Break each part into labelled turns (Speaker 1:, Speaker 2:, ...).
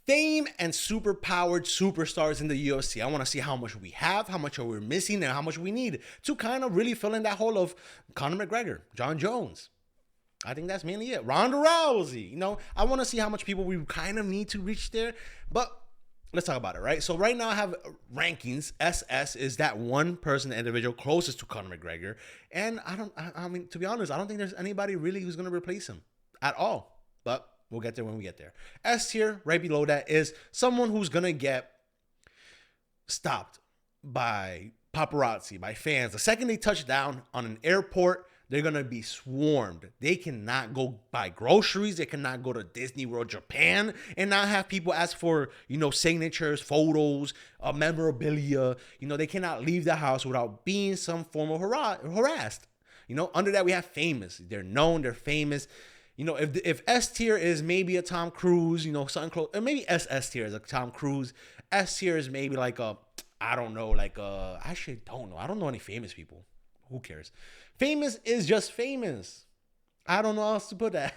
Speaker 1: fame and super powered superstars in the UFC. I want to see how much we have, how much are we missing, and how much we need to kind of really fill in that hole of Conor McGregor, John Jones. I think that's mainly it. Ronda Rousey. You know, I want to see how much people we kind of need to reach there. But let's talk about it, right? So right now I have rankings. SS is that one person, the individual closest to Conor McGregor. And I mean, to be honest, I don't think there's anybody really who's going to replace him at all. But we'll get there when we get there. S tier, right below that, is someone who's going to get stopped by paparazzi, by fans. The second they touch down on an airport, they're going to be swarmed. They cannot go buy groceries. They cannot go to Disney World, Japan, and not have people ask for, signatures, photos, memorabilia. They cannot leave the house without being some form of harassed. Under that, we have famous. They're known. They're famous. If S tier is maybe a Tom Cruise, something close, or maybe SS tier is a Tom Cruise. S tier is maybe like I don't know I don't know any famous people. Who cares? Famous is just famous. I don't know how else to put that.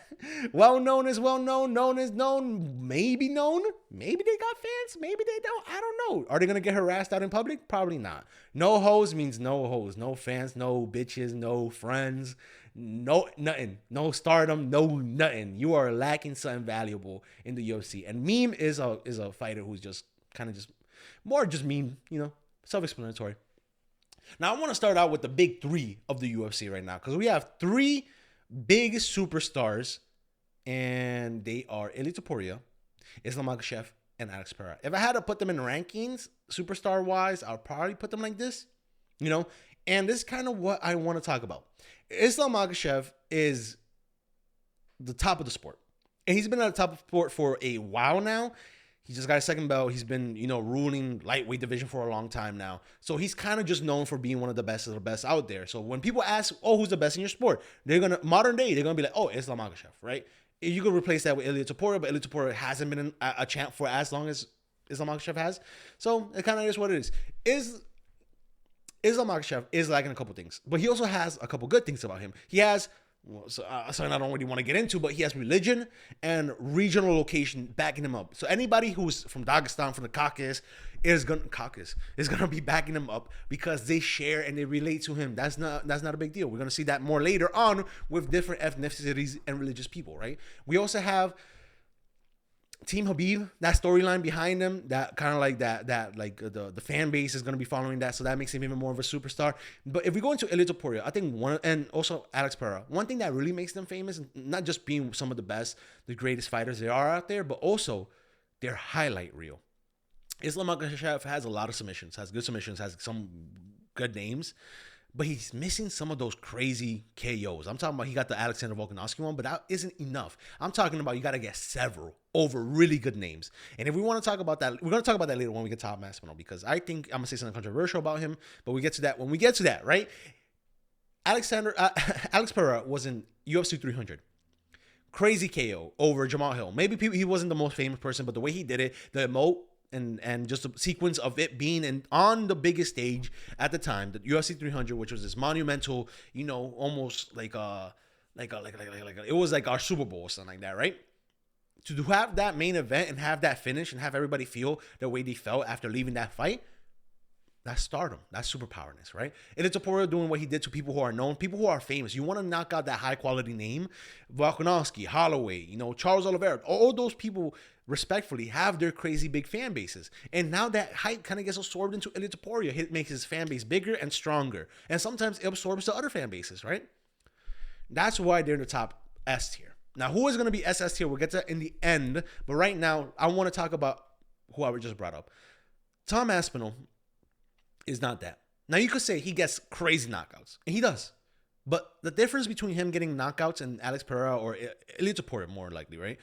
Speaker 1: Well known is well known. Known is known. Maybe known. Maybe they got fans. Maybe they don't. I don't know. Are they going to get harassed out in public? Probably not. No hoes means no hoes. No fans. No bitches. No friends. No nothing. No stardom. No nothing. You are lacking something valuable in the UFC. And Meme is a fighter who's just kind of just more just meme, self-explanatory. Now, I want to start out with the big three of the UFC right now because we have three big superstars, and they are Ilia Topuria, Islam Makhachev, and Alex Pereira. If I had to put them in rankings, superstar-wise, I'll probably put them like this, and this is kind of what I want to talk about. Islam Makhachev is the top of the sport, and he's been at the top of the sport for a while now. He just got a second belt. He's been, ruling lightweight division for a long time now. So he's kind of just known for being one of the best of the best out there. So when people ask, who's the best in your sport? Modern day, they're going to be like, Islam Makhachev, right? You could replace that with Ilia Topuria, but Ilia Topuria hasn't been a champ for as long as Islam Makhachev has. So it kind of is what it is. Islam Makhachev is lacking a couple things, but he also has a couple good things about him. He has something I don't really want to get into, but he has religion and regional location backing him up. So anybody who's from Dagestan, from the Caucasus, is gonna be backing him up because they share and they relate to him. That's not a big deal. We're gonna see that more later on with different ethnicities and religious people, right? We also have Team Habib, that storyline behind him, that kind of like that like the fan base is going to be following that, so that makes him even more of a superstar. But if we go into Ilia Topuria, I think and also Alex Pereira, one thing that really makes them famous, not just being some of the best, the greatest fighters there are out there, but also their highlight reel. Islam Makhachev has a lot of submissions, has good submissions, has some good names, but he's missing some of those crazy KOs. I'm talking about he got the Alexander Volkanovski one, but that isn't enough. I'm talking about you got to get several over really good names. And if we want to talk about that, we're going to talk about that later when we get to Tom Aspinall, because I think I'm going to say something controversial about him, but we get to that when we get to that, right? Alex Pereira was in UFC 300. Crazy KO over Jamal Hill. Maybe he wasn't the most famous person, but the way he did it, the emote, and just the sequence of it being on the biggest stage at the time, the UFC 300, which was this monumental, almost like it was like our Super Bowl or something like that, right? To have that main event and have that finish and have everybody feel the way they felt after leaving that fight, that's stardom. That's superpowerness, right? Ilia Topuria doing what he did to people who are known, people who are famous. You want to knock out that high quality name, Volkanovski, Holloway, Charles Oliveira, all those people respectfully have their crazy big fan bases. And now that hype kind of gets absorbed into Ilia Topuria. It makes his fan base bigger and stronger. And sometimes it absorbs the other fan bases, right? That's why they're in the top S tier. Now, who is going to be SS tier? We'll get to that in the end. But right now, I want to talk about who I just brought up. Tom Aspinall is not that. Now, you could say he gets crazy knockouts. And he does. But the difference between him getting knockouts and Alex Pereira or Ilia Topuria, more likely, right?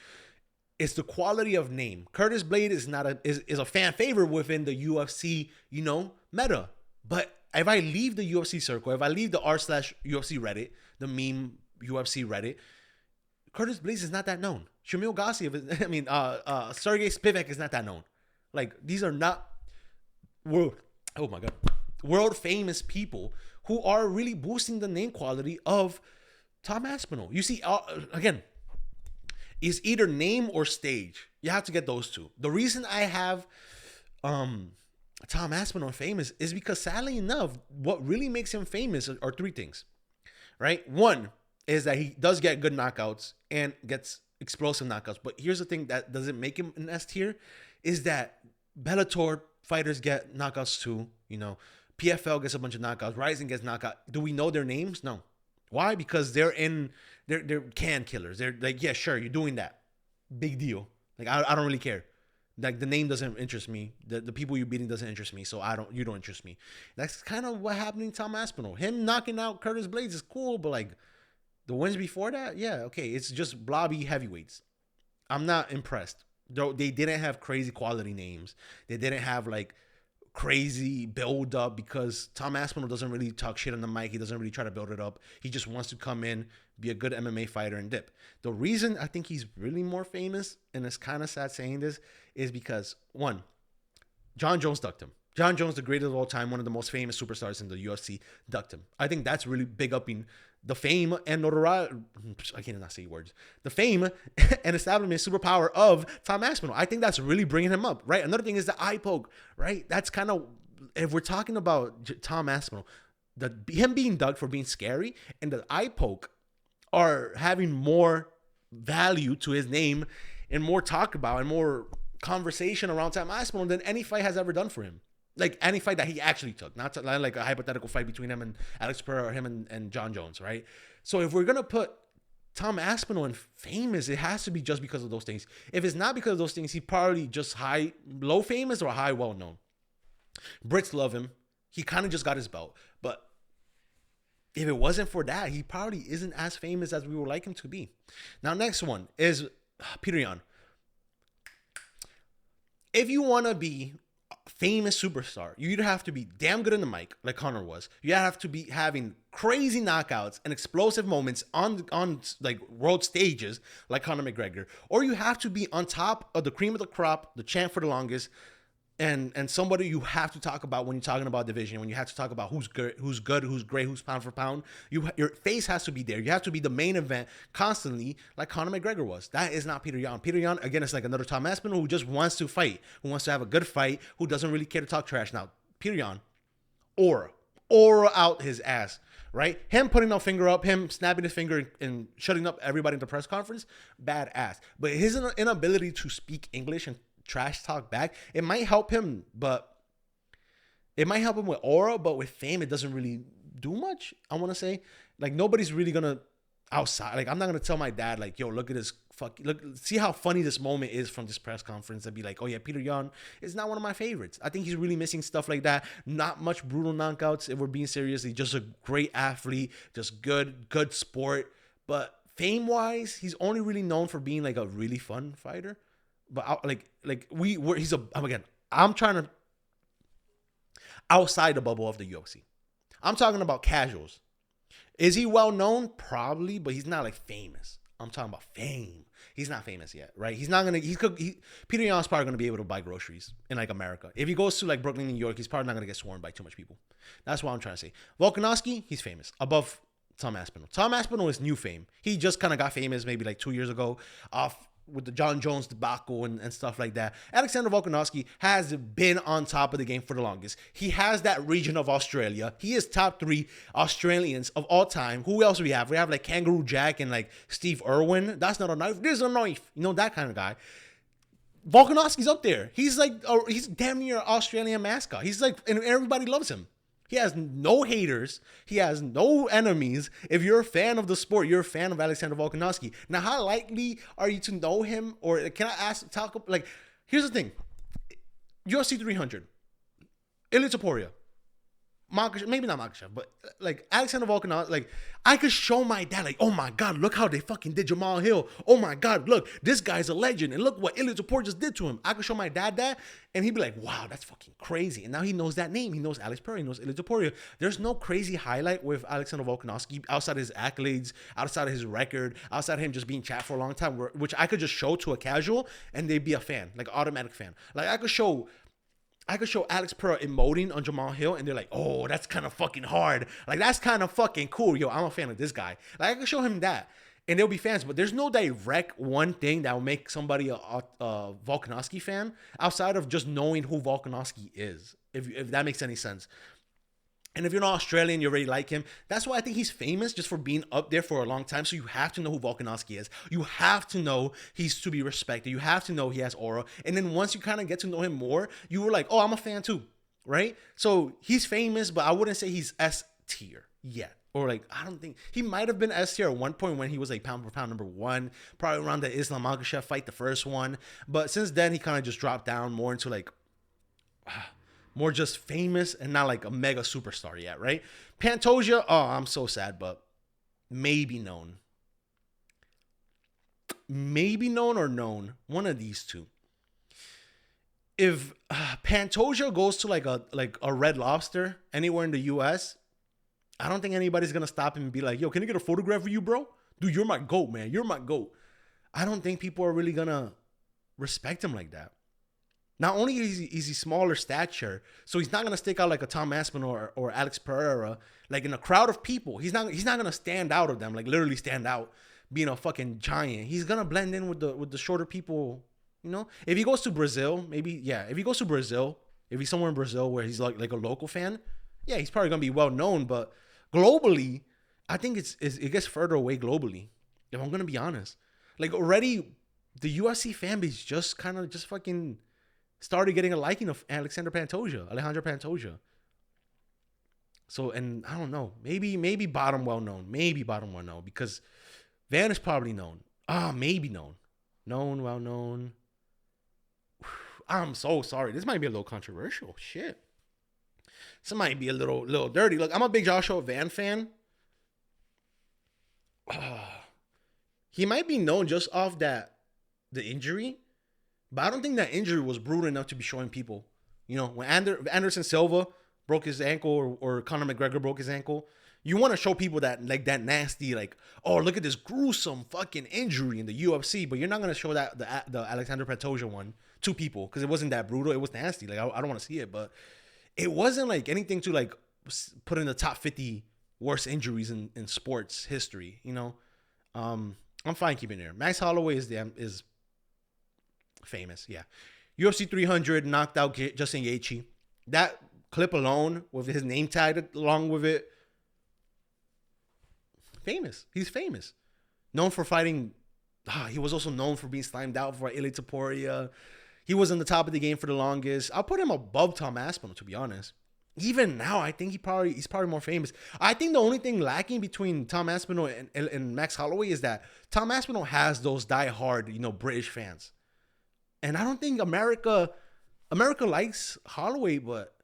Speaker 1: It's the quality of name. Curtis Blade is a fan favorite within the UFC, meta. But if I leave the UFC circle, if I leave the r/UFC Reddit, the meme UFC Reddit, Curtis Blade is not that known. Shamil Gassiev, Sergey Spivak is not that known. Like, these are not world famous people who are really boosting the name quality of Tom Aspinall. You see, again, Is either name or stage. You have to get those two. The reason I have Tom Aspinall famous is because, sadly enough, what really makes him famous are three things, right? One is that he does get good knockouts and gets explosive knockouts. But here's the thing that doesn't make him an S tier is that Bellator fighters get knockouts too. You know, PFL gets a bunch of knockouts. Rising gets knockout. Do we know their names? No. Why? Because they're can killers. They're like, yeah, sure, you're doing that. Big deal. Like, I don't really care. Like, the name doesn't interest me. The people you're beating doesn't interest me. So you don't interest me. That's kind of what happened to Tom Aspinall. Him knocking out Curtis Blades is cool, but like the wins before that, yeah, okay, it's just blobby heavyweights. I'm not impressed. Though they didn't have crazy quality names. They didn't have like crazy build up because Tom Aspinall doesn't really talk shit on the mic. He doesn't really try to build it up. He just wants to come in, be a good MMA fighter, and dip. The reason I think he's really more famous, and it's kind of sad saying this, is because, one, John Jones ducked him. John Jones, the greatest of all time, one of the most famous superstars in the UFC, ducked him. I think that's really big up in the fame and notoriety. I cannot say words. The fame and establishment superpower of Tom Aspinall. I think that's really bringing him up, right? Another thing is the eye poke, right? That's kind of, if we're talking about Tom Aspinall, him being ducked for being scary and the eye poke are having more value to his name and more talk about and more conversation around Tom Aspinall than any fight has ever done for him. Like any fight that he actually took, not like a hypothetical fight between him and Alex Pereira or him and John Jones, right? So if we're going to put Tom Aspinall in famous, it has to be just because of those things. If it's not because of those things, he probably just low famous or high well-known. Brits love him. He kind of just got his belt. But if it wasn't for that, he probably isn't as famous as we would like him to be. Now, next one is Peter Yan. If you want to be famous superstar, you either have to be damn good in the mic like Conor was, you have to be having crazy knockouts and explosive moments on like world stages like Conor McGregor, or you have to be on top of the cream of the crop, the champ for the longest, and somebody you have to talk about when you're talking about division, when you have to talk about who's good, who's great, who's pound for pound. Your face has to be there. You have to be the main event constantly, like Conor McGregor was. That is not Peter Yan. Peter Yan, again, is like another Tom Aspinall who just wants to fight, who wants to have a good fight, who doesn't really care to talk trash. Now, Peter Yan, aura out his ass, right? Him putting a finger up, him snapping his finger and shutting up everybody in the press conference, badass. But his inability to speak English and trash talk back, it might help him, but it might help him with aura, but with fame, it doesn't really do much. I want to say, like, nobody's really gonna outside. Like, I'm not gonna tell my dad, like, yo, look at this look, see how funny this moment is from this press conference, and be like, oh yeah, Peter Yan is not one of my favorites. I think he's really missing stuff like that. Not much brutal knockouts, if we're being serious. He's just a great athlete, just good sport. But fame wise, he's only really known for being like a really fun fighter. But I'm trying to outside the bubble of the UFC. I'm talking about casuals. Is he well known? Probably, but he's not like famous. I'm talking about fame. He's not famous yet, right? He's not gonna. Peter Yan's probably gonna be able to buy groceries in like America. If he goes to like Brooklyn, New York, he's probably not gonna get swarmed by too much people. That's what I'm trying to say. Volkanovski, he's famous above Tom Aspinall. Tom Aspinall is new fame. He just kind of got famous maybe like 2 years ago off with the John Jones debacle and stuff like that. Alexander Volkanovski has been on top of the game for the longest. He has that region of Australia. He is top 3 Australians of all time. Who else do we have? We have like Kangaroo Jack and like Steve Irwin. That's not a knife. This is a knife. You know, that kind of guy. Volkanovski's up there. He's like, he's damn near Australian mascot. He's like, and everybody loves him. He has no haters. He has no enemies. If you're a fan of the sport, you're a fan of Alexander Volkanovski. Now, how likely are you to know him? Or can I here's the thing. UFC 300. Ilia Topuria. Maybe not Makhachev, but like Alexander Volkanovski, like I could show my dad, like, oh my God, look how they fucking did Jamal Hill. Oh my God, look, this guy's a legend. And look what Ilia Topuria just did to him. I could show my dad that, and he'd be like, wow, that's fucking crazy. And now he knows that name. He knows Alex Pereira. He knows Ilia Topuria. There's no crazy highlight with Alexander Volkanovski outside his accolades, outside of his record, outside of him just being chat for a long time, which I could just show to a casual and they'd be a fan, like automatic fan. Like I could show Alex Pereira emoting on Jamal Hill, and they're like, oh, that's kind of fucking hard. Like, that's kind of fucking cool. Yo, I'm a fan of this guy. Like, I could show him that. and they'll be fans, but there's no direct one thing that will make somebody a Volkanovski fan outside of just knowing who Volkanovski is, if that makes any sense. And if you're not Australian, you already like him. That's why I think he's famous, just for being up there for a long time. So you have to know who Volkanovski is. You have to know he's to be respected. You have to know he has aura. And then once you kind of get to know him more, you were like, oh, I'm a fan too, right? So he's famous, but I wouldn't say he's S tier yet. Or like, I don't think he might have been S tier at one point when he was like pound for pound number one, probably around the Islam Makhachev fight, the first one. But since then, he kind of just dropped down more into like more just famous and not like a mega superstar yet, right? Pantoja, oh, I'm so sad, but maybe known. Maybe known or known. One of these two. If Pantoja goes to like a Red Lobster anywhere in the US, I don't think anybody's gonna stop him and be like, yo, can I get a photograph of you, bro? Dude, you're my GOAT, man. You're my GOAT. I don't think people are really gonna respect him like that. Not only is he smaller stature, so he's not gonna stick out like a Tom Aspinall or Alex Pereira, like in a crowd of people. He's not gonna stand out of them, like literally stand out, being a fucking giant. He's gonna blend in with the shorter people, you know. If he goes to Brazil, maybe yeah. If he goes to Brazil, if he's somewhere in Brazil where he's like a local fan, yeah, he's probably gonna be well known. But globally, I think it gets further away globally. If I'm gonna be honest, like already the UFC fan base just kind of just fucking started getting a liking of Alejandro Pantoja. So, and I don't know, maybe bottom well known, because Van is probably known. Maybe known, well known. I'm so sorry. This might be a little controversial. Shit. This might be a little dirty. Look, I'm a big Joshua Van fan. He might be known just off the injury. But I don't think that injury was brutal enough to be showing people. You know, when Anderson Silva broke his ankle or Conor McGregor broke his ankle, you want to show people that like that nasty, like, oh, look at this gruesome fucking injury in the UFC. But you're not going to show that the Alexander Pantoja one to people because it wasn't that brutal. It was nasty. Like, I don't want to see it. But it wasn't like anything to like put in the top 50 worst injuries in sports history, you know. I'm fine keeping it there. Max Holloway is famous, yeah. UFC 300 knocked out Justin Gaethje. That clip alone with his name tagged along with it, famous. He's famous. Known for fighting. He was also known for being slimed out for Ilia Topuria. He was on the top of the game for the longest. I'll put him above Tom Aspinall, to be honest. Even now, I think he's probably more famous. I think the only thing lacking between Tom Aspinall and Max Holloway is that Tom Aspinall has those diehard, you know, British fans. And I don't think America likes Holloway, but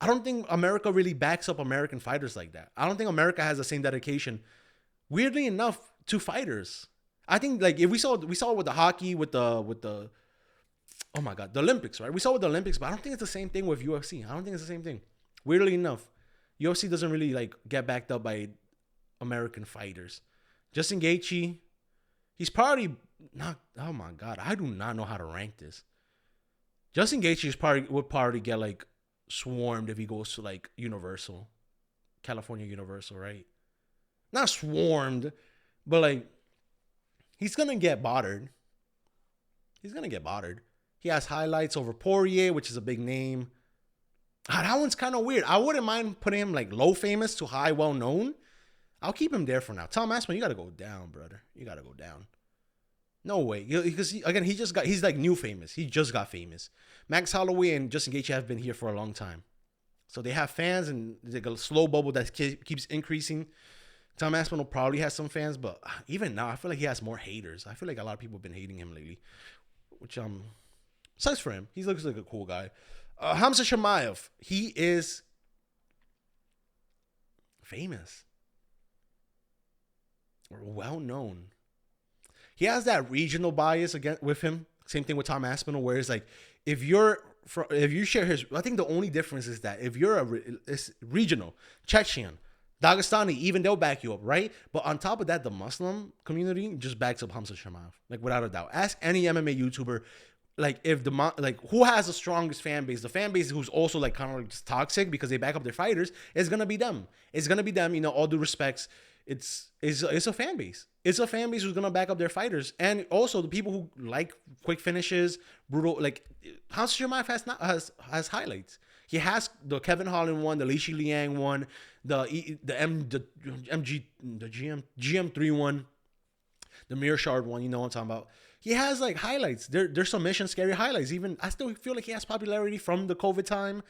Speaker 1: I don't think America really backs up American fighters like that. I don't think America has the same dedication, weirdly enough, to fighters. I think like if we saw it with the hockey, with the oh my God, the Olympics, right? We saw it with the Olympics, but I don't think it's the same thing with UFC. I don't think it's the same thing. Weirdly enough, UFC doesn't really like get backed up by American fighters. Justin Gaethje, he's probably not. Oh my God, I do not know how to rank this. Justin Gaethje would probably get like swarmed if he goes to like Universal, California Universal, right? Not swarmed, but like he's gonna get bothered. He has highlights over Poirier, which is a big name. That one's kind of weird. I wouldn't mind putting him like low famous to high well known. I'll keep him there for now. Tom Aspinall, you gotta go down, brother. You gotta go down. No way, because he's like new famous. He just got famous. Max Holloway and Justin Gaethje have been here for a long time, so they have fans, and there's like a slow bubble that keeps increasing. Tom Aspinall probably has some fans, but even now, I feel like he has more haters. I feel like a lot of people have been hating him lately, which sucks for him. He looks like a cool guy. Hamza Chimaev, he is famous or well known. He has that regional bias again with him. Same thing with Tom Aspinall, where it's like if you share his, I think the only difference is that if you're it's regional, Chechen, Dagestani, even they'll back you up, right? But on top of that, the Muslim community just backs up Hamza Chimaev, like without a doubt. Ask any MMA YouTuber, like if who has the strongest fan base, the fan base who's also like kind of like just toxic because they back up their fighters, is gonna be them. It's gonna be them. You know, all due respects. It's a fan base. It's a fan base who's gonna back up their fighters, and also the people who like quick finishes, brutal. Like Hans Shemaev has highlights. He has the Kevin Holland one, the Li Shi Liang one, the GM3 one, the Mearshard one. You know what I'm talking about. He has like highlights. There's some mission scary highlights. Even I still feel like he has popularity from the COVID time.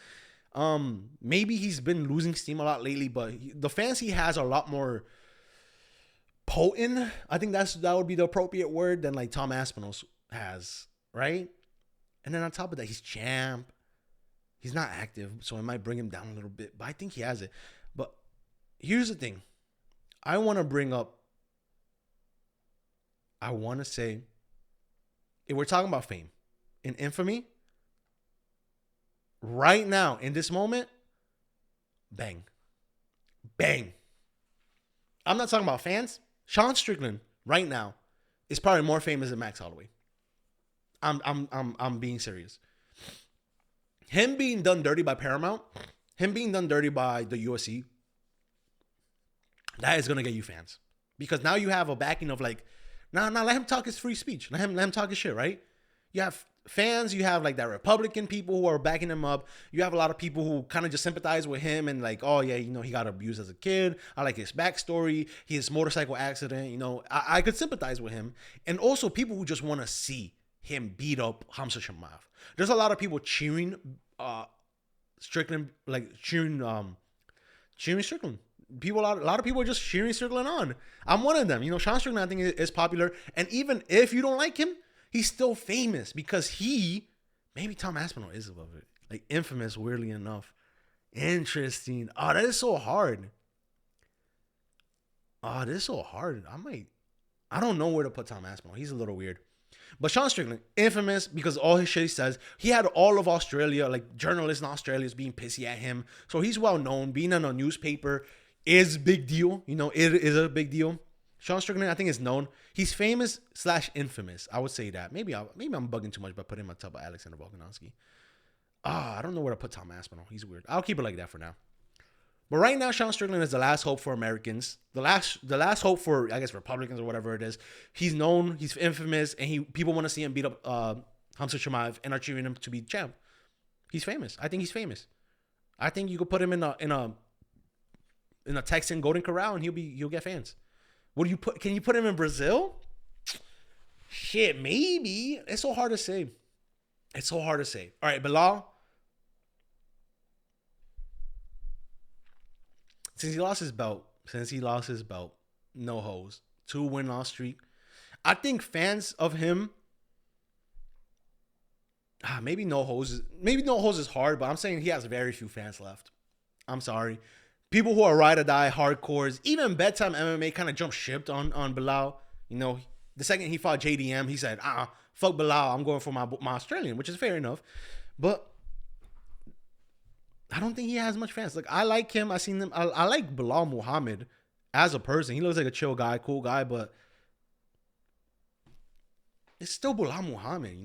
Speaker 1: Maybe he's been losing steam a lot lately, but the fans he has are a lot more potent. I think that would be the appropriate word than like Tom Aspinall has, right? And then on top of that, he's champ. He's not active, so it might bring him down a little bit, but I think he has it. But here's the thing. I want to say, if we're talking about fame and infamy, right now, in this moment, bang. Bang. I'm not talking about fans. Sean Strickland, right now, is probably more famous than Max Holloway. I'm being serious. Him being done dirty by Paramount, him being done dirty by the UFC, that is gonna get you fans. Because now you have a backing of like, nah, let him talk his free speech. Let him talk his shit, right? You have fans, you have like that Republican people who are backing him up. You have a lot of people who kind of just sympathize with him and like, oh yeah, he got abused as a kid. I like his backstory, his motorcycle accident. I could sympathize with him. And also people who just want to see him beat up Khamzat Chimaev. There's a lot of people cheering Strickland, like cheering Strickland. A lot of people are just cheering Strickland on. I'm one of them. Sean Strickland, I think, is popular. And even if you don't like him, he's still famous because maybe Tom Aspinall is above it. Like infamous, weirdly enough. Interesting. Oh, that is so hard. I don't know where to put Tom Aspinall. He's a little weird. But Sean Strickland, infamous because all his shit he says. He had all of Australia, like journalists in Australia, is being pissy at him. So he's well known. Being in a newspaper is a big deal. It is a big deal. Sean Strickland, I think, is known. He's famous / infamous. I would say that. Maybe I'm bugging too much by putting him on top of Alexander Volkanovski. I don't know where to put Tom Aspinall. He's weird. I'll keep it like that for now. But right now, Sean Strickland is the last hope for Americans. The last hope for, I guess, Republicans or whatever it is. He's known. He's infamous. And people want to see him beat up Khamzat Chimaev and are cheering him to be champ. He's famous. I think he's famous. I think you could put him in a Texan Golden Corral and he'll get fans. Can you put him in Brazil? Shit, maybe. It's so hard to say. All right, Bilal. Since he lost his belt, no hoes, 2 win-loss streak. I think fans of him, maybe no hoes is hard, but I'm saying he has very few fans left. I'm sorry. People who are ride or die hardcores, even bedtime MMA kind of jumped ship on Bilal. The second he fought JDM, he said, fuck Bilal, I'm going for my Australian, which is fair enough. But I don't think he has much fans. Like, I like him. I seen him. I like Bilal Muhammad as a person. He looks like a chill guy, cool guy, but it's still Bilal Muhammad,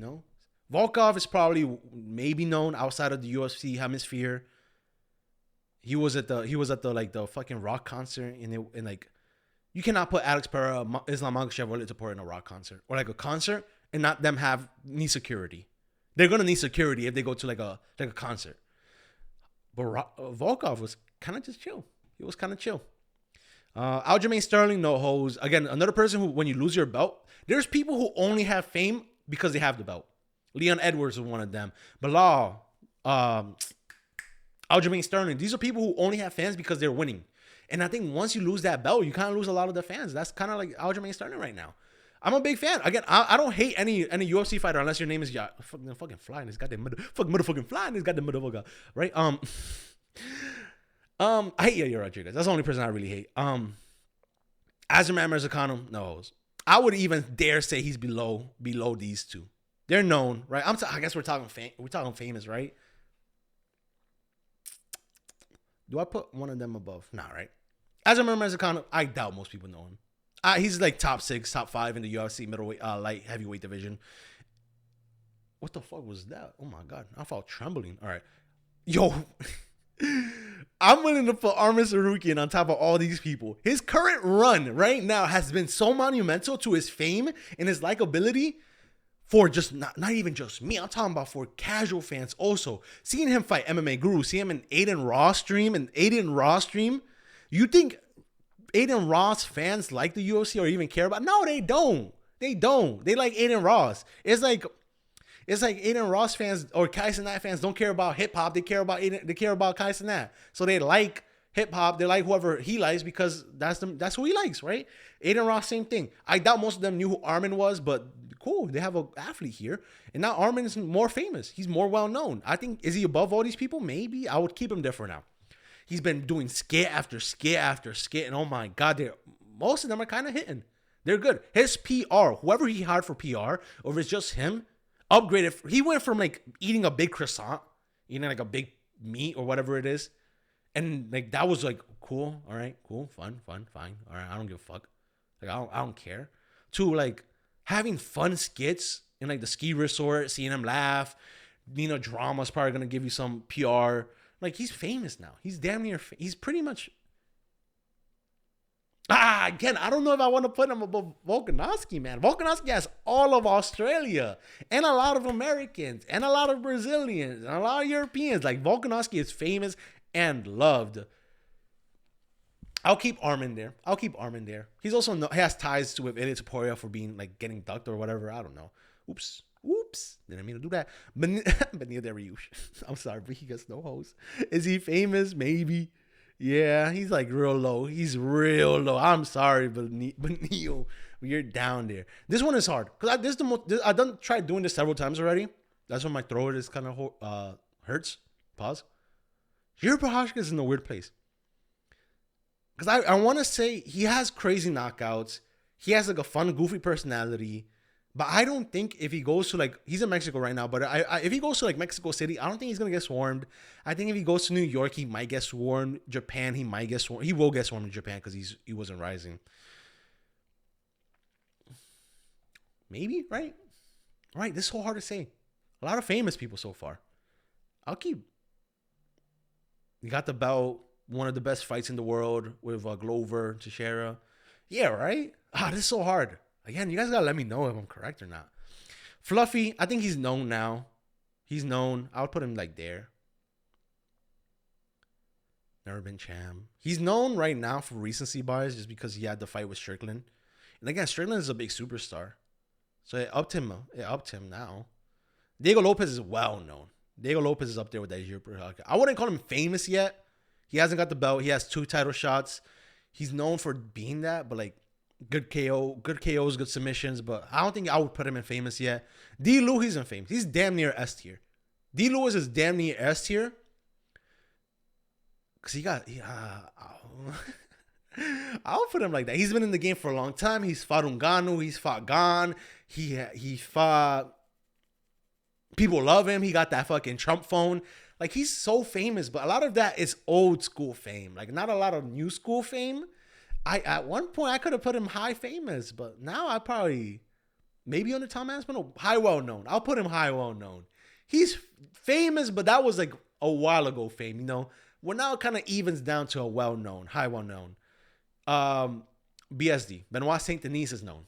Speaker 1: Volkov is probably maybe known outside of the UFC hemisphere. He was at the fucking Rock concert, and like, you cannot put Alex Pereira, Islam Makhachev, or Litaport in a Rock concert or like a concert and not them need security. They're gonna need security if they go to like a concert. But Volkov was kind of just chill. He was kind of chill. Aljamain Sterling, no hoes. Again, another person who, when you lose your belt, there's people who only have fame because they have the belt. Leon Edwards was one of them. Bilal, Aljamain Sterling. These are people who only have fans because they're winning. And I think once you lose that belt, you kind of lose a lot of the fans. That's kind of like Aljamain Sterling right now. I'm a big fan. Again, I don't hate any UFC fighter unless your name is fucking flying. This goddamn motherfucking flying. This goddamn motherfucker, right? I hate Yair Rodriguez. That's the only person I really hate. Azumam Merzakano, no. I would even dare say he's below these two. They're known, right? I guess we're talking famous, right? Do I put one of them above? Nah, right? Azumam Merzakano, I doubt most people know him. He's like top 6, top 5 in the UFC middleweight, light heavyweight division. What the fuck was that? Oh my god, I felt trembling. All right, yo, I'm willing to put Armin Sarukian on top of all these people. His current run right now has been so monumental to his fame and his likability for just not even just me. I'm talking about for casual fans also. Seeing him fight MMA Guru, seeing him in Aiden Ross stream, you think Aiden Ross fans like the UFC or even care about? No, they don't. They don't. They like Aiden Ross. It's like Aiden Ross fans or Kai Cenat fans don't care about hip hop. They care about Kai Cenat. So they like hip hop. They like whoever he likes because that's who he likes, right? Aiden Ross, same thing. I doubt most of them knew who Armin was, but cool. They have an athlete here. And now Armin is more famous. He's more well known. I think, is he above all these people? Maybe. I would keep him there for now. He's been doing skit after skit after skit. And oh my God, most of them are kind of hitting. They're good. His PR, whoever he hired for PR, or if it's just him, upgraded. He went from like eating a big croissant, eating like a big meat or whatever it is. And like that was like cool. All right, cool, fun, fine. All right, I don't give a fuck. Like I don't care. To like having fun skits in like the ski resort, seeing him laugh. Drama's probably gonna give you some PR. Like he's famous now. He's damn near. He's pretty much. Again, I don't know if I want to put him above Volkanovski, man. Volkanovski has all of Australia and a lot of Americans and a lot of Brazilians and a lot of Europeans. Like Volkanovski is famous and loved. I'll keep Armin there. He's also he has ties to with Ilya Topuria for being like getting ducked or whatever. I don't know. Oops. Didn't mean to do that. Benil Dariush. I'm sorry, but he gets no host. Is he famous? Maybe. Yeah, he's like real low. I'm sorry, but Neil, you're down there. This one is hard because I've done tried doing this several times already. That's when my throat is kind of hurts. Pause. Jiri Prochazka is in a weird place because I want to say he has crazy knockouts. He has like a fun, goofy personality. But I don't think if he goes to like, he's in Mexico right now, but if he goes to like Mexico City, I don't think he's going to get swarmed. I think if he goes to New York, he might get swarmed. Japan, he might get swarmed. He will get swarmed in Japan because he wasn't rising. Maybe, right? Right, this is so hard to say. A lot of famous people so far. I'll keep. You got the belt, one of the best fights in the world with Glover, Teixeira. Yeah, right? This is so hard. Again, you guys gotta let me know if I'm correct or not. Fluffy, I think he's known now. He's known. I would put him like there. Never been champ. He's known right now for recency bias just because he had the fight with Strickland. And again, Strickland is a big superstar. So it upped him now. Diego Lopez is well known. Diego Lopez is up there with that Jiri Prochazka. I wouldn't call him famous yet. He hasn't got the belt. He has 2 title shots. He's known for being that, but like good KOs, good submissions, but I don't think I would put him in famous yet. D. Lou, he's in famous. He's damn near S tier. D. Lewis is damn near S tier. Because I'll put him like that. He's been in the game for a long time. He's fought Ngannou. He's fought Gan. He fought. People love him. He got that fucking Trump phone. Like, he's so famous, but a lot of that is old school fame. Like, not a lot of new school fame. At one point, I could have put him high famous, but now I probably, maybe under Tom Aspin, no, high well known. I'll put him high well known. He's famous, but that was like a while ago fame, Well, now it kind of evens down to a well known, high well known. BSD, Benoit Saint Denis is known.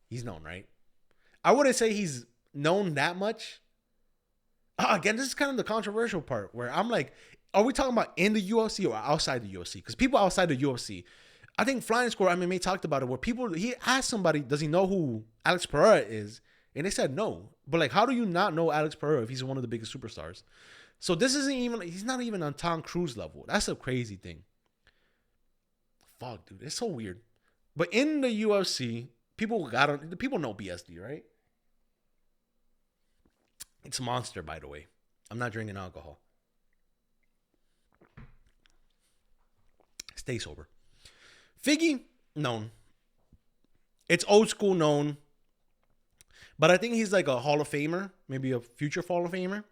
Speaker 1: He's known, right? I wouldn't say he's known that much. Again, this is kind of the controversial part where I'm like, are we talking about in the UFC or outside the UFC? Because people outside the UFC, I think Flying Square MMA talked about it where he asked somebody, does he know who Alex Pereira is? And they said no. But like, how do you not know Alex Pereira if he's one of the biggest superstars? So this isn't even, he's not even on Tom Cruise level. That's a crazy thing. Fuck, dude. It's so weird. But in the UFC, people know BSD, right? It's Monster, by the way. I'm not drinking alcohol. Stay sober. Figgy, known. It's old school known. But I think he's like a Hall of Famer. Maybe a future Hall of Famer.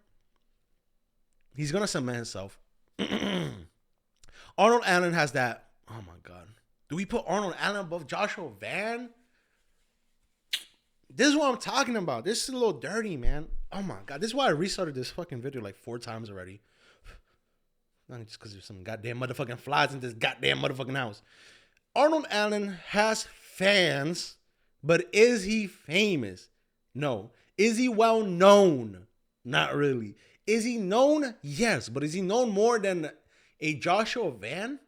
Speaker 1: He's going to cement himself. Arnold Allen has that. Oh, my God. Do we put Arnold Allen above Joshua Van? This is what I'm talking about. This is a little dirty, man. Oh, my God. This is why I restarted this fucking video like 4 times already. Not just because there's some goddamn motherfucking flies in this goddamn motherfucking house. Arnold Allen has fans, but is he famous? No. Is he well known? Not really. Is he known? Yes, but is he known more than a Joshua Van?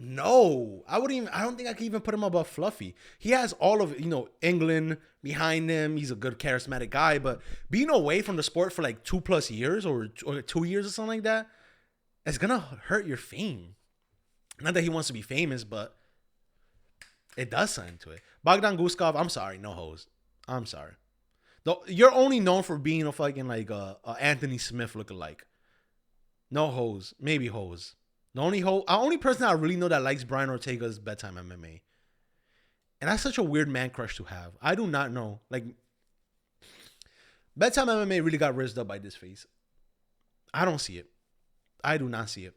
Speaker 1: No, I wouldn't even. I don't think I could even put him above Fluffy. He has all of England behind him. He's a good charismatic guy, but being away from the sport for like 2+ years or 2 years or something like that, it's gonna hurt your fame. Not that he wants to be famous, but it does something to it. Bogdan Guskov, I'm sorry, no hose. I'm sorry. You're only known for being a fucking like a Anthony Smith lookalike. No hose, maybe hose. The only person I really know that likes Brian Ortega is Bedtime MMA. And that's such a weird man crush to have. I do not know. Like, Bedtime MMA really got rizzed up by this face. I don't see it. I do not see it.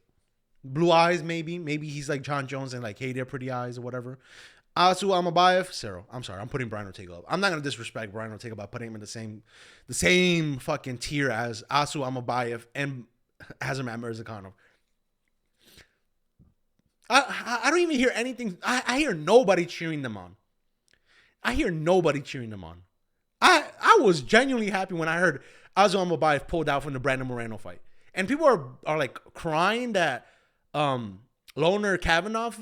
Speaker 1: Blue eyes, maybe. Maybe he's like John Jones and like, hey, they're pretty eyes or whatever. Asu Amabayev, Cyril. I'm sorry. I'm putting Brian Ortega up. I'm not going to disrespect Brian Ortega by putting him in the same fucking tier as Asu Amabayev and Hazarmat Mirzakhanov. I don't even hear anything. I hear nobody cheering them on. I was genuinely happy when I heard Azu Amabayev pulled out from the Brandon Moreno fight. And people are like crying that Loner Kavanagh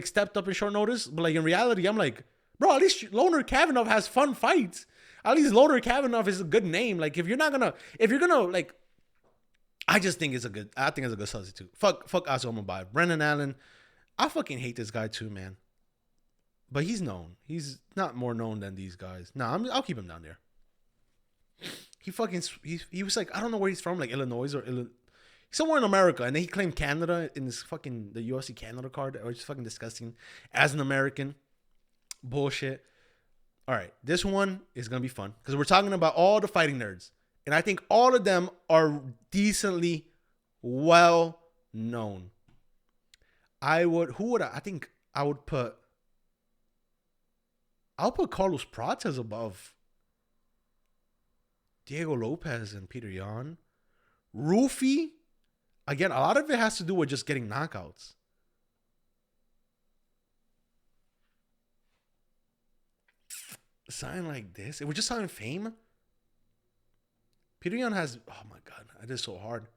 Speaker 1: stepped up in short notice. But like in reality, I'm like, bro, at least Loner Kavanagh has fun fights. At least Loner Kavanagh is a good name. Like if you're gonna like, I think it's a good substitute. Fuck Azu Amabayev. Brendan Allen, I fucking hate this guy too, man. But he's known. He's not more known than these guys. I'll keep him down there. He was like, I don't know where he's from, like Illinois or somewhere in America, and then he claimed Canada in this fucking the UFC Canada card, which is fucking disgusting. As an American, bullshit. All right, this one is gonna be fun because we're talking about all the fighting nerds, and I think all of them are decently well known. I'll put Carlos Prates above Diego Lopez and Peter Yan. Rufy, again, a lot of it has to do with just getting knockouts. Something like this. It was just something fame. Peter Yan has, oh my God, that is so hard.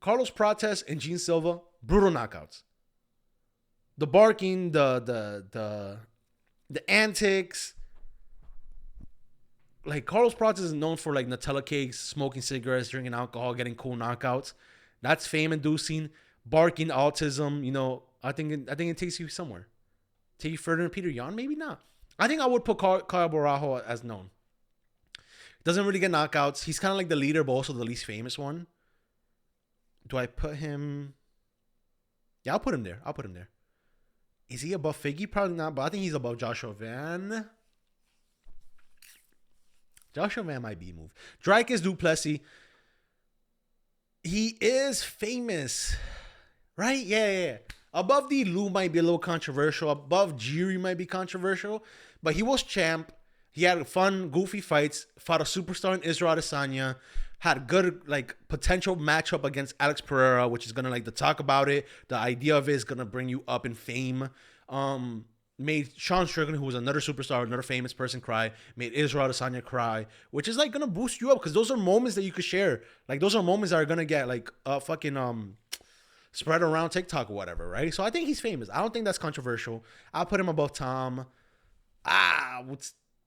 Speaker 1: Carlos Prates and Gene Silva, brutal knockouts. The barking, the antics. Like Carlos Prates is known for like Nutella cakes, smoking cigarettes, drinking alcohol, getting cool knockouts. That's fame-inducing. Barking, autism. I think it takes you somewhere. Take you further than Peter Yan? Maybe not. I think I would put Kyle Barajo as known. Doesn't really get knockouts. He's kind of like the leader, but also the least famous one. Do I put him? Yeah, I'll put him there. Is he above Figgy? Probably not, but I think he's above Joshua Van. Joshua Van might be moved. Dricus du Plessis. He is famous, right? Yeah. Above the Lou might be a little controversial. Above Jiri might be controversial. But he was champ. He had fun, goofy fights. Fought a superstar in Israel Adesanya. Had good potential matchup against Alex Pereira, which is gonna to talk about it. The idea of it is gonna bring you up in fame. Made Sean Strickland, who was another superstar, another famous person, cry. Made Israel Adesanya cry, which is gonna boost you up because those are moments that you could share. Those are moments that are gonna get spread around TikTok or whatever, right? So I think he's famous. I don't think that's controversial. I'll put him above Tom. Would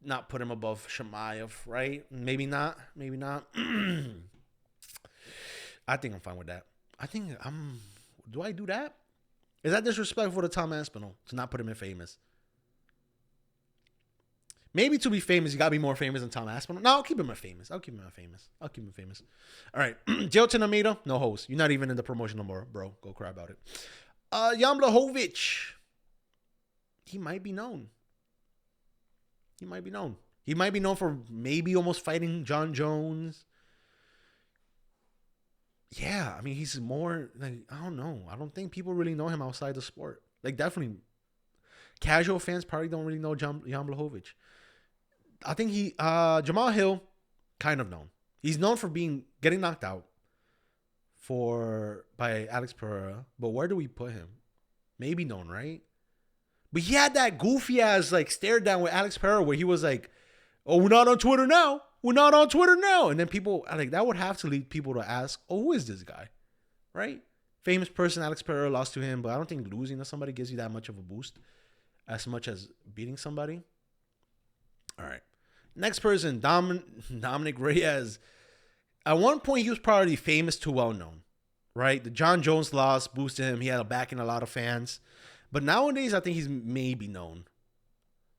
Speaker 1: not put him above Shemaev, right? Maybe not. I think I'm fine with that. Do I do that? Is that disrespectful to Tom Aspinall to not put him in famous? Maybe to be famous, you gotta be more famous than Tom Aspinall. No, I'll keep him in famous. All right. Jelton Almeida, no host. You're not even in the promotion no more, bro. Go cry about it. Jan Blachowicz. He might be known. He might be known for maybe almost fighting John Jones. Yeah, I mean, he's more I don't know. I don't think people really know him outside the sport. Definitely, casual fans probably don't really know Jan Blachowicz. I think Jamal Hill, kind of known. He's known for getting knocked out. for by Alex Pereira. But where do we put him? Maybe known, right? But he had that goofy ass like stare down with Alex Pereira where he was like, "Oh, we're not on Twitter now. We're not on Twitter now." And then people like that would have to lead people to ask, "Oh, who is this guy?" Right? Famous person, Alex Pereira lost to him, but I don't think losing to somebody gives you that much of a boost as much as beating somebody. All right. Next person, Dominic Reyes. At one point, he was probably famous to well known, right? The John Jones loss boosted him. He had a backing a lot of fans. But nowadays, I think he's maybe known.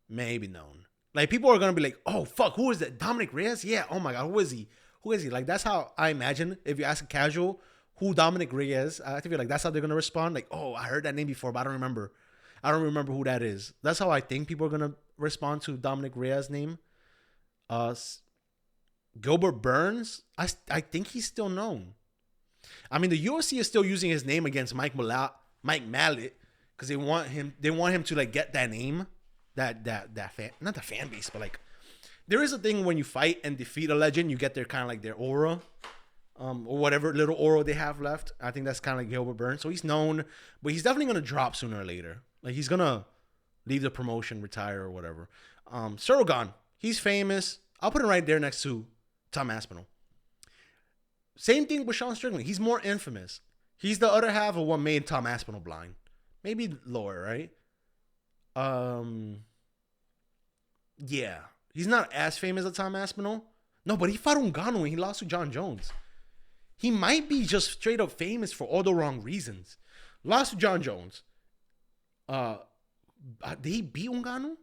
Speaker 1: Maybe known. Like, people are going to be like, oh, fuck, who is that? Dominic Reyes? Yeah, oh my God, who is he? Who is he? Like, that's how I imagine if you ask a casual who Dominic Reyes, I feel like that's how they're going to respond. Like, oh, I heard that name before, but I don't remember. I don't remember who that is. That's how I think people are going to respond to Dominic Reyes' name. Gilbert Burns, I think he's still known. I mean, the UFC is still using his name against Mike Mallet because they want him to like get that name, that fan, not the fan base, but like there is a thing when you fight and defeat a legend, you get their kind of like their aura, or whatever little aura they have left. I think that's kind of like Gilbert Burns. So he's known, but he's definitely gonna drop sooner or later. Like he's gonna leave the promotion, retire or whatever. Surrogan, he's famous. I'll put him right there next to Tom Aspinall. Same thing with Sean Strickland. He's more infamous. He's the other half of what made Tom Aspinall blind. Maybe lower, right? Yeah. He's not as famous as Tom Aspinall. No, but he fought Ngannou and he lost to John Jones. He might be just straight up famous for all the wrong reasons. Lost to John Jones. Did he beat Ngannou?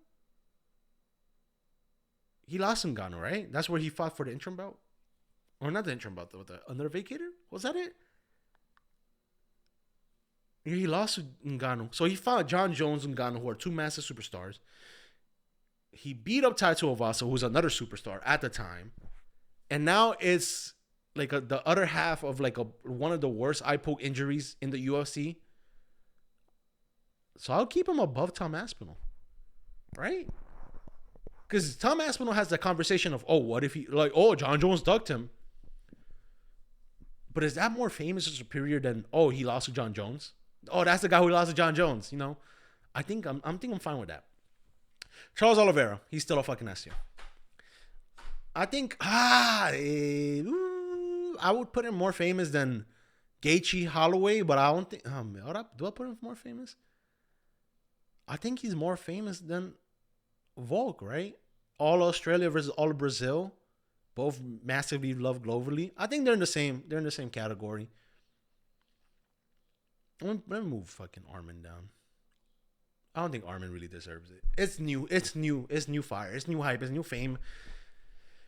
Speaker 1: He lost Ngannou, right? That's where he fought for the interim belt. Or not the interim belt, but the under vacator? Was that it? Yeah, he lost to Ngannou. So he fought John Jones and Ngannou, who are two massive superstars. He beat up Taito Ovasa, who's another superstar at the time. And now it's like the other half of like one of the worst eye poke injuries in the UFC. So I'll keep him above Tom Aspinall. Right? Because Tom Aspinall has the conversation of, oh, what if he, like, oh, John Jones ducked him. But is that more famous or superior than, oh, he lost to John Jones? Oh, that's the guy who lost to John Jones, you know? I think I'm fine with that. Charles Oliveira, he's still a fucking SU. I think, I would put him more famous than Gaethje Holloway, but I don't think, do I put him more famous? I think he's more famous than Volk, right? All Australia versus all of Brazil, both massively loved globally. I think they're in the same category. Let me move fucking Armin down. I don't think Armin really deserves it. It's new fire, it's new hype, it's new fame.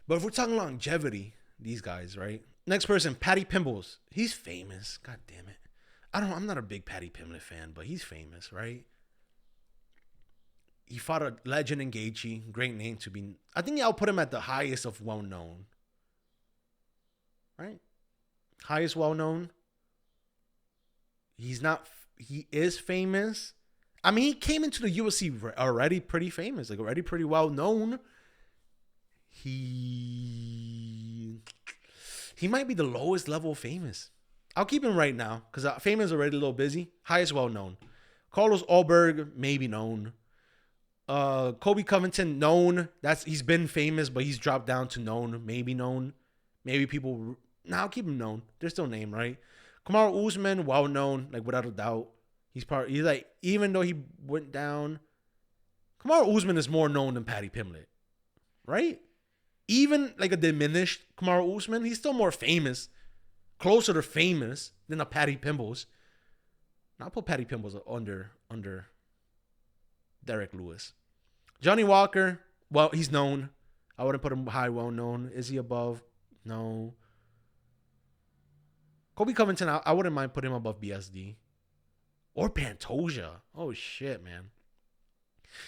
Speaker 1: But if we're talking longevity, these guys, right? Next person, Paddy Pimblett. He's famous. God damn it. I'm not a big Paddy Pimblett fan, but he's famous, right? He fought a legend in Gaethje. Great name to be. I think I'll put him at the highest of well-known. Right? Highest well-known. He is famous. I mean, he came into the UFC already pretty famous. Like, already pretty well-known. He might be the lowest level of famous. I'll keep him right now because famous is already a little busy. Highest well-known. Carlos Ulberg, maybe known. Kobe Covington, known. He's been famous, but he's dropped down to known, maybe known. Maybe people. I'll keep him known. They're still named, right? Kamaru Usman, well known, like without a doubt. He's like, even though he went down, Kamaru Usman is more known than Paddy Pimblett, right? Even like a diminished Kamaru Usman, he's still more famous, closer to famous than a Paddy Pimblett. I'll put Paddy Pimblett under Derek Lewis. Johnny Walker, well, he's known. I wouldn't put him high, well known. Is he above? No. Kobe Covington, I wouldn't mind putting him above BSD. Or Pantoja. Oh, shit, man.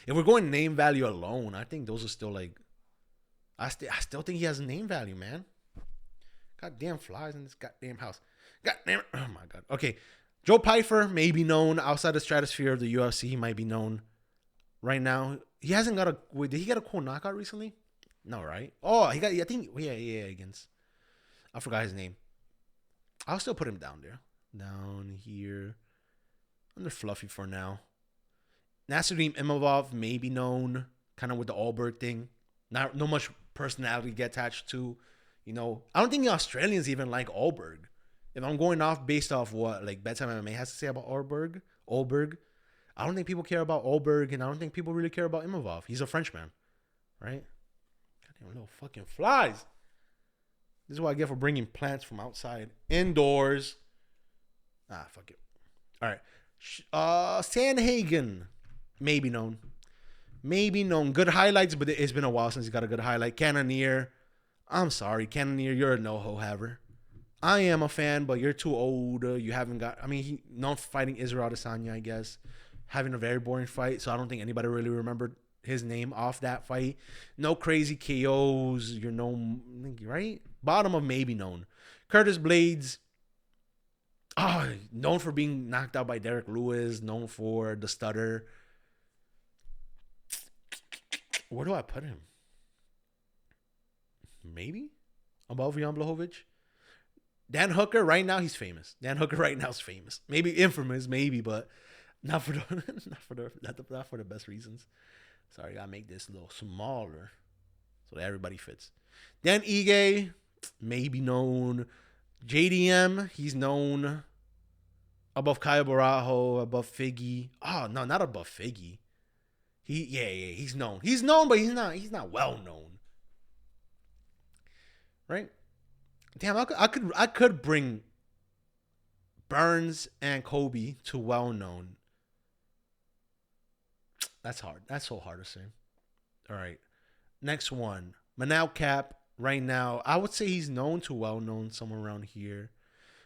Speaker 1: If we're going name value alone, I think those are still like... I still think he has name value, man. Goddamn flies in this goddamn house. Goddamn it. Oh, my God. Okay. Joe Pyfer may be known outside the stratosphere of the UFC. He might be known right now. He hasn't got a... Wait, did he get a cool knockout recently? No, right? Oh, he got... I think... Yeah, against... I forgot his name. I'll still put him down there. Down here. Under Fluffy for now. Nasruddin Imavov may be known, kind of with the Allberg thing. Not no much personality to get attached to. You know, I don't think the Australians even like Allberg. If I'm going off based off what like Bedtime MMA has to say about Allberg, I don't think people care about Allberg, and I don't think people really care about Imavov. He's a Frenchman, right? Goddamn little fucking flies. This is what I get for bringing plants from outside indoors. Ah, fuck it. All right. Sandhagen, maybe known. Good highlights, but it's been a while since he got a good highlight. Cannonier, I'm sorry, Cannonier, you're a no-ho haver. I am a fan, but you're too old. You haven't got. I mean, he known for fighting Israel Adesanya, I guess, having a very boring fight. So I don't think anybody really remembered his name off that fight. No crazy KOs. You're known, right? Bottom of maybe known. Curtis Blades. Oh, known for being knocked out by Derek Lewis. Known for the stutter. Where do I put him? Maybe above Jan Blachowicz. Dan Hooker right now he's famous. Maybe infamous, maybe, but not for the best reasons. Sorry, I gotta make this a little smaller so that everybody fits. Dan Ige, maybe known. JDM, he's known. Above Kaya Barajo, above Figgy. Oh no, not above Figgy. He's known. He's known, but he's not well known. Right? Damn, I could bring Burns and Kobe to well known. That's hard. That's so hard to say. All right. Next one. Manal Cap. Right now, I would say he's known to well known somewhere around here.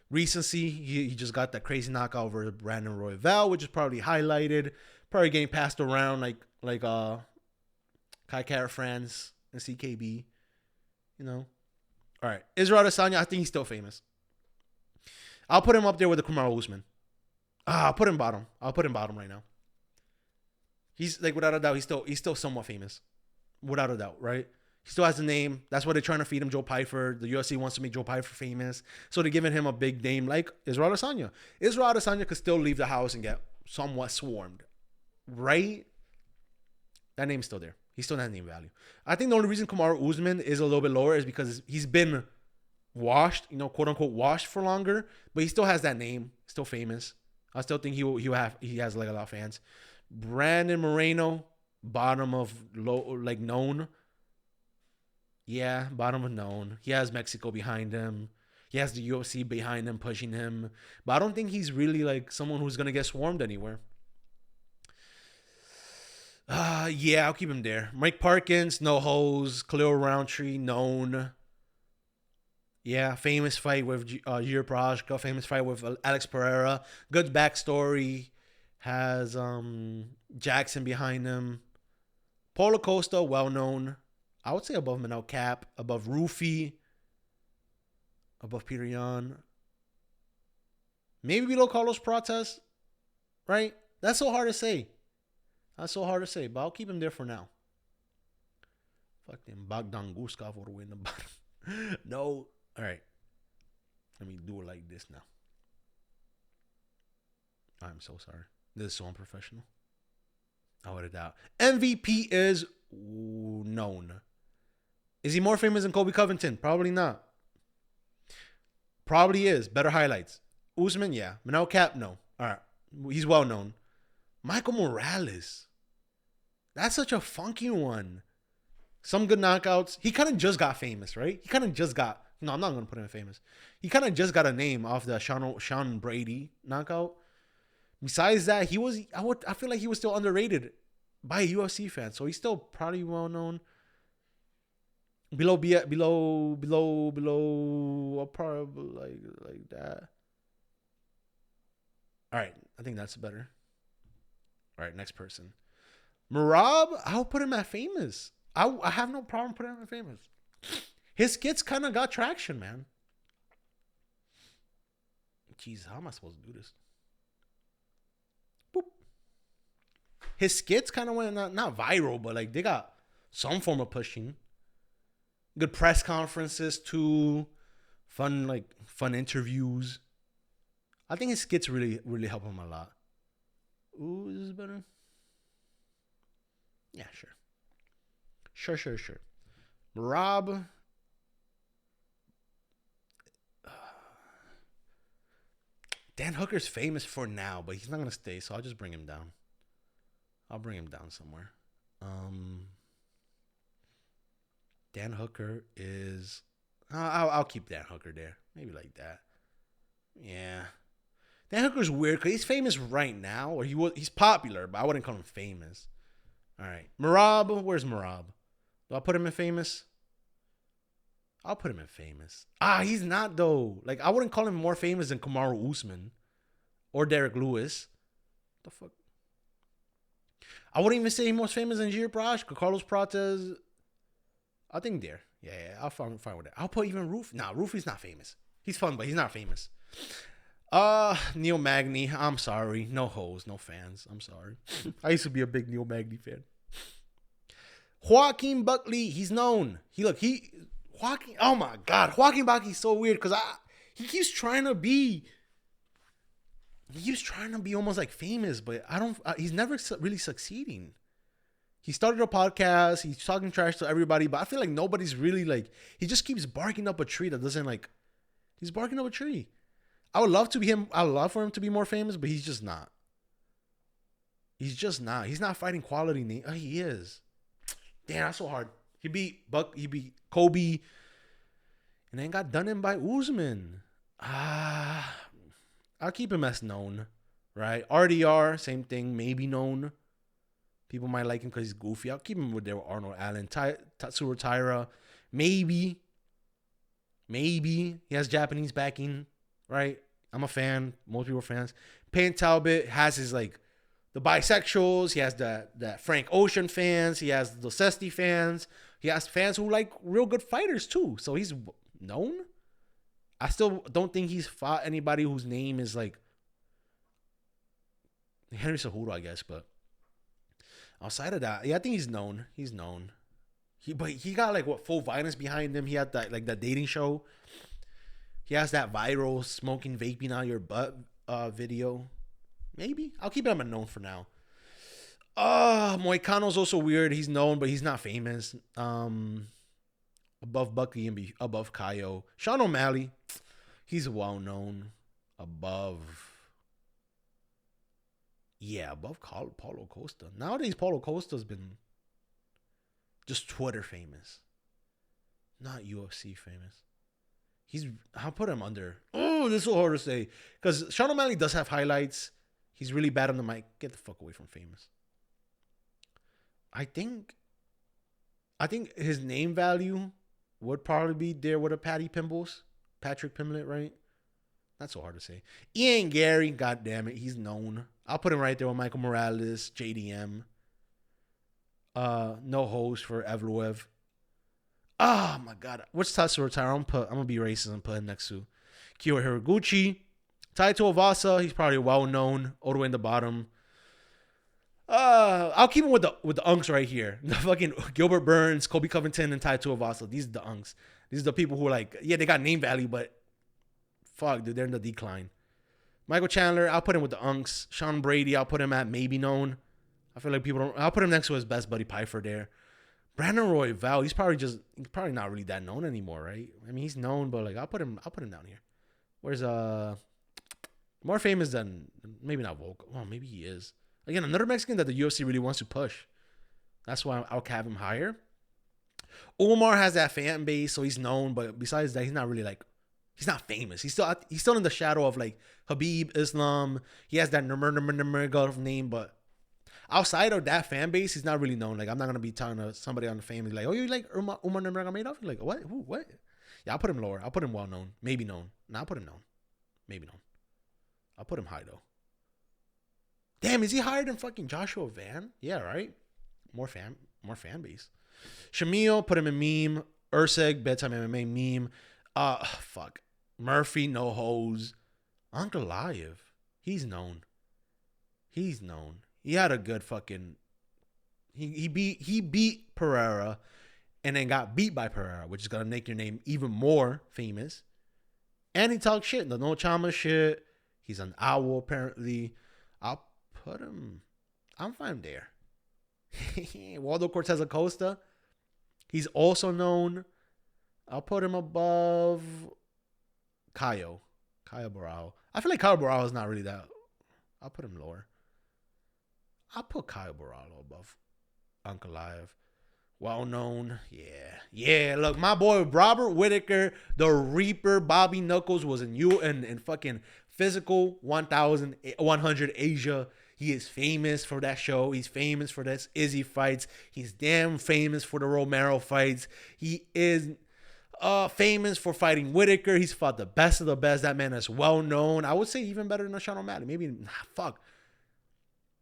Speaker 1: Recency, he just got that crazy knockout over Brandon Royval, which is probably highlighted. Probably getting passed around like Kai Kara France and CKB. You know. All right. Israel Adesanya, I think he's still famous. I'll put him up there with the Kamaru Usman. I'll put him bottom right now. He's like, without a doubt, he's still somewhat famous. Without a doubt, right? He still has a name. That's why they're trying to feed him Joe Pyfer. The UFC wants to make Joe Pyfer famous. So they're giving him a big name like Israel Adesanya. Israel Adesanya could still leave the house and get somewhat swarmed. Right? That name's still there. He still has name value. I think the only reason Kamaru Usman is a little bit lower is because he's been washed, quote unquote washed for longer, but he still has that name, still famous. I still think he has like a lot of fans. Brandon Moreno, bottom of low, like known. Yeah, bottom of known. He has Mexico behind him. He has the UFC behind him, pushing him. But I don't think he's really like someone who's gonna get swarmed anywhere. Yeah, I'll keep him there. Mike Parkins, no hose. Khalil Roundtree, known. Yeah, famous fight with Yuri Prochazka. Famous fight with Alex Pereira. Good backstory. Has Jackson behind him. Paulo Costa, well known. I would say above Manel Cap, above Rufy, above Peter Yan. Maybe below Carlos Prates, right? That's so hard to say. But I'll keep him there for now. Fucking Bogdan Guskov all the way in the bottom. No. All right. Let me do it like this now. I'm so sorry. This is so unprofessional. I would have doubt. MVP is known. Is he more famous than Kobe Covington? Probably not. Probably is. Better highlights. Usman, yeah. Manel Cap, no. All right. He's well known. Michael Morales. That's such a funky one. Some good knockouts. He kind of just got famous, right? No, I'm not going to put him in famous. He kind of just got a name off the Sean Brady knockout. Besides that, I feel like he was still underrated by a UFC fan. So he's still probably well known. Below, probably like that. All right. I think that's better. All right. Next person. Merab, I'll put him at famous. I have no problem putting him at famous. His skits kind of got traction, man. Jeez, how am I supposed to do this? Boop. His skits kind of went not viral, but like they got some form of pushing. Good press conferences too. fun interviews. I think his skits really help him a lot. Ooh, is this better? Yeah, sure. Rob. Dan Hooker's famous for now, but he's not gonna stay, so I'll just bring him down. I'll bring him down somewhere. Dan Hooker is. I'll keep Dan Hooker there. Maybe like that. Yeah. Dan Hooker's weird because he's famous right now, or he's popular, but I wouldn't call him famous. All right, Marab. Where's Marab? Do I put him in famous? I'll put him in famous. He's not though. Like I wouldn't call him more famous than Kamaru Usman or Derek Lewis. The fuck? I wouldn't even say he's more famous than Jiri Prochazka, Carlos Prates. I think there. Yeah, I'll fine with that. I'll put even Roof. Nah, Roofy's not famous. He's fun, but he's not famous. Neil Magny. I'm sorry. No hoes, no fans. I'm sorry. I used to be a big Neil Magny fan. Joaquin Buckley. He's known. Joaquin. Oh my God, Joaquin Buckley's so weird because he keeps trying to be. He keeps trying to be almost like famous, but he's never really succeeding. He started a podcast. He's talking trash to everybody, but I feel like nobody's really like. He just keeps barking up a tree that doesn't like. He's barking up a tree. I would love to be him. I would love for him to be more famous, but he's just not. He's not fighting quality name. Oh, he is. Damn, that's so hard. He beat Kobe, and then got done in by Usman. I'll keep him as known, right? RDR, same thing, maybe known. People might like him because he's goofy. I'll keep him with there with Arnold Allen. Tatsuro Taira, maybe. He has Japanese backing, right? I'm a fan. Most people are fans. Payne Talbot has his like the bisexuals. He has the Frank Ocean fans. He has the Cesti fans. He has fans who like real good fighters too. So he's known. I still don't think he's fought anybody whose name is like Henry Cejudo, I guess. But outside of that, yeah, I think he's known. But he got like what full violence behind him. He had that like that dating show. He has that viral smoking vaping out your butt video. Maybe I'll keep him unknown for now. Moicano's also weird. He's known, but he's not famous. Above Bucky and above Kaio. Sean O'Malley, he's well known. Above Paulo Costa. Nowadays, Paulo Costa's been just Twitter famous, not UFC famous. I'll put him under. Oh, this is so hard to say because Sean O'Malley does have highlights. He's really bad on the mic. Get the fuck away from famous. I think his name value would probably be there with a Patrick Pimblett, right? Not so hard to say. Ian Gary, god damn it, he's known. I'll put him right there with Michael Morales, JDM. No host for Evloev. Oh my god. What's Tatsuro Taira? I'm gonna be racist and put him next to Kyo Hiraguchi. Taito Avasa, he's probably well known. All the way in the bottom. I'll keep him with the unks right here. The fucking Gilbert Burns, Kobe Covington, and Taito Avasa. These are the unks. These are the people who are like, yeah, they got name value, but fuck, dude, they're in the decline. Michael Chandler, I'll put him with the unks. Sean Brady, I'll put him at maybe known. I feel like people don't. I'll put him next to his best buddy Pyfer there. Brandon Royval, he's probably not really that known anymore, right? I mean, he's known, but like I'll put him down here. Where's more famous than maybe not Volk. Well, maybe he is. Again, another Mexican that the UFC really wants to push. That's why I'll have him higher. Omar has that fan base, so he's known, but besides that, he's not really like he's not famous. He's still in the shadow of like Habib, Islam. He has that Nurmagomedov name, but outside of that fan base, he's not really known. Like I'm not gonna be telling somebody on the family like, oh, you like Umar Nurmagomedov? Like what? Who? What? Yeah, I'll put him lower. I'll put him well known, maybe known. No, I'll put him known, maybe known. I'll put him high though. Damn, is he higher than fucking Joshua Van? Yeah, right. More fan base. Shamil, put him in meme. Urseg, bedtime MMA meme. Fuck. Murphy, no hose. Ankalaev, he's known. He had a good fucking. He beat Pereira, and then got beat by Pereira, which is gonna make your name even more famous. And he talks shit. The no chama shit. He's an owl, apparently. I'll put him. I'm fine there. Waldo Cortez Acosta. He's also known. I'll put him above Caio Borrao. I feel like Caio Borrao is not really that. I'll put him lower. I'll put Caio Borrao above Ankalaev. Well known. Yeah. Look, my boy Robert Whittaker, the Reaper, Bobby Knuckles was in fucking physical 1,100 Asia. He is famous for that show. He's famous for this Izzy fights. He's damn famous for the Romero fights. He is famous for fighting Whittaker. He's fought the best of the best. That man is well known. I would say even better than Sean O'Malley. Maybe fuck.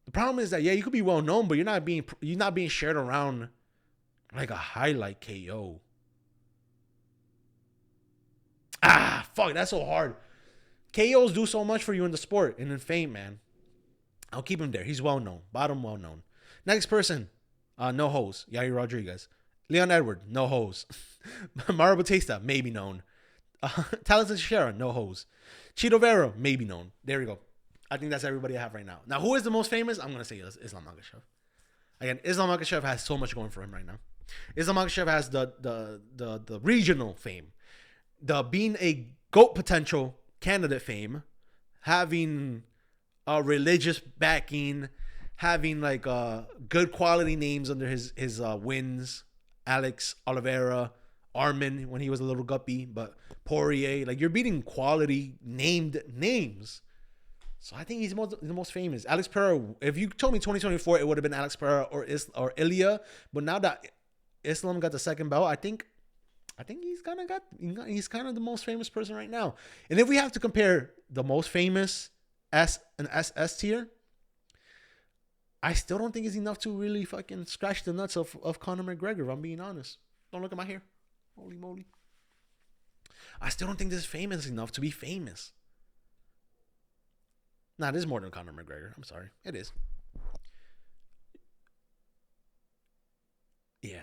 Speaker 1: The problem is that you could be well known, but you're not being shared around like a highlight KO. Fuck, that's so hard. KOs do so much for you in the sport and in fame, man. I'll keep him there. He's well known. Bottom well known. Next person, no hoes. Yair Rodriguez. Leon Edward, no hoes. Mario Batista, maybe known. Talented Teixeira, no hoes. Chito Vera, maybe known. There we go. I think that's everybody I have right now. Now, who is the most famous? I'm going to say Islam Makhachev. Again, Islam Makhachev has so much going for him right now. Islam Makhachev has the regional fame. The being a GOAT potential candidate fame. Having a religious backing. Having like good quality names under his wins. Alex Oliveira. Armin when he was a little guppy. But Poirier. Like, you're beating quality named names. So I think he's the most famous. Alex Pereira. If you told me 2024, it would have been Alex Pereira or Ilya. But now that Islam got the second belt, I think he's kind of the most famous person right now. And if we have to compare the most famous S and SS tier, I still don't think it's enough to really fucking scratch the nuts of Conor McGregor, if I'm being honest. Don't look at my hair. Holy moly. I still don't think this is famous enough to be famous. Nah, this is more than Conor McGregor. I'm sorry. It is. Yeah.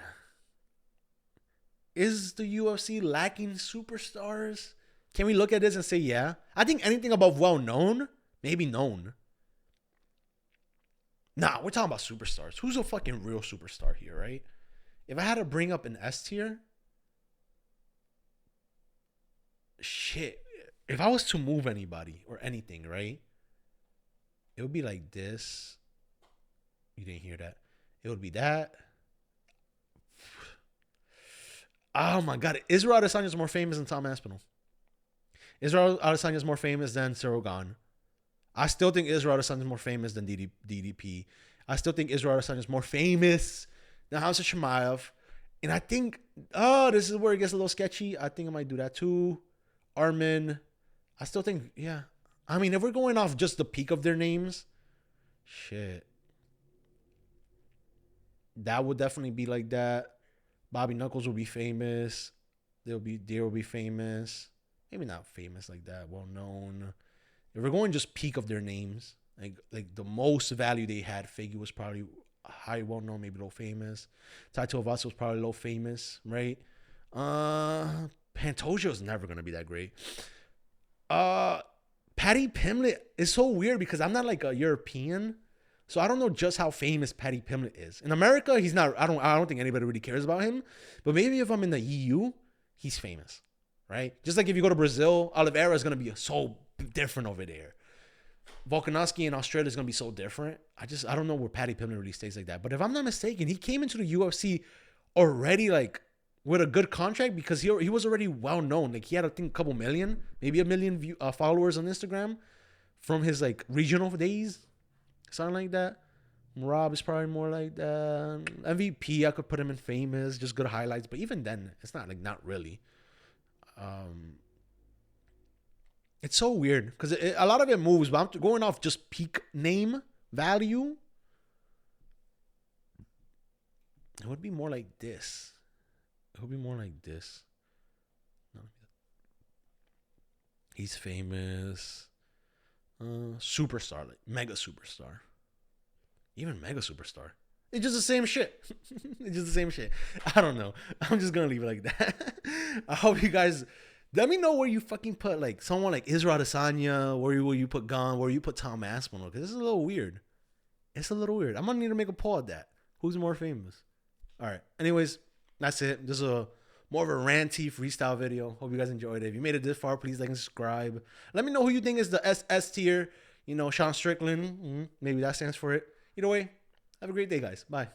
Speaker 1: Is the UFC lacking superstars? Can we look at this and say, yeah? I think anything above well-known, maybe known. Nah, we're talking about superstars. Who's a fucking real superstar here, right? If I had to bring up an S tier, shit. If I was to move anybody or anything, right? It would be like this. You didn't hear that. It would be that. Oh my God. Israel Adesanya is more famous than Tom Aspinall. Israel Adesanya is more famous than Cyril Gane. I still think Israel Adesanya is more famous than DDP. I still think Israel Adesanya is more famous than Hamza Chimaev. And I think, this is where it gets a little sketchy. I think I might do that too. Armin. I still think, yeah. I mean, if we're going off just the peak of their names, shit. That would definitely be like that. Bobby Knuckles will be famous. There will be famous. Maybe not famous like that. Well known. If we're going just peak of their names, like the most value they had, Figgy was probably high, well known, maybe low famous. Taito Vasa was probably low famous, right? Pantoja is never gonna be that great. Paddy Pimblett is so weird because I'm not like a European, so I don't know just how famous Paddy Pimblett is. In America, he's not. I don't think anybody really cares about him. But maybe if I'm in the EU, he's famous, right? Just like if you go to Brazil, Oliveira is gonna be so different over there. Volkanovski in Australia is gonna be so different. I don't know where Paddy Pimblett really stays like that. But if I'm not mistaken, he came into the UFC already like with a good contract because he was already well known. Like he had, I think, a couple million, maybe a million followers on Instagram from his like regional days, something like that. Rob is probably more like that. MVP, I could put him in famous, just good highlights. But even then, it's not really. It's so weird because a lot of it moves, but I'm going off just peak name value. It would be more like this. No. He's famous. Superstar, like mega superstar. Even mega superstar. It's just the same shit. It's just the same shit. I don't know. I'm just going to leave it like that. I hope you guys Let me know where you fucking put like someone like Israel Adesanya. Where you put Gunn? Where you put Tom Aspinall? Because this is a little weird. It's a little weird. I'm gonna need to make a poll of that. Who's more famous? All right. Anyways, that's it. This is a more of a ranty freestyle video. Hope you guys enjoyed it. If you made it this far, please like and subscribe. Let me know who you think is the SS tier. You know, Sean Strickland. Maybe that stands for it. Either way, have a great day, guys. Bye.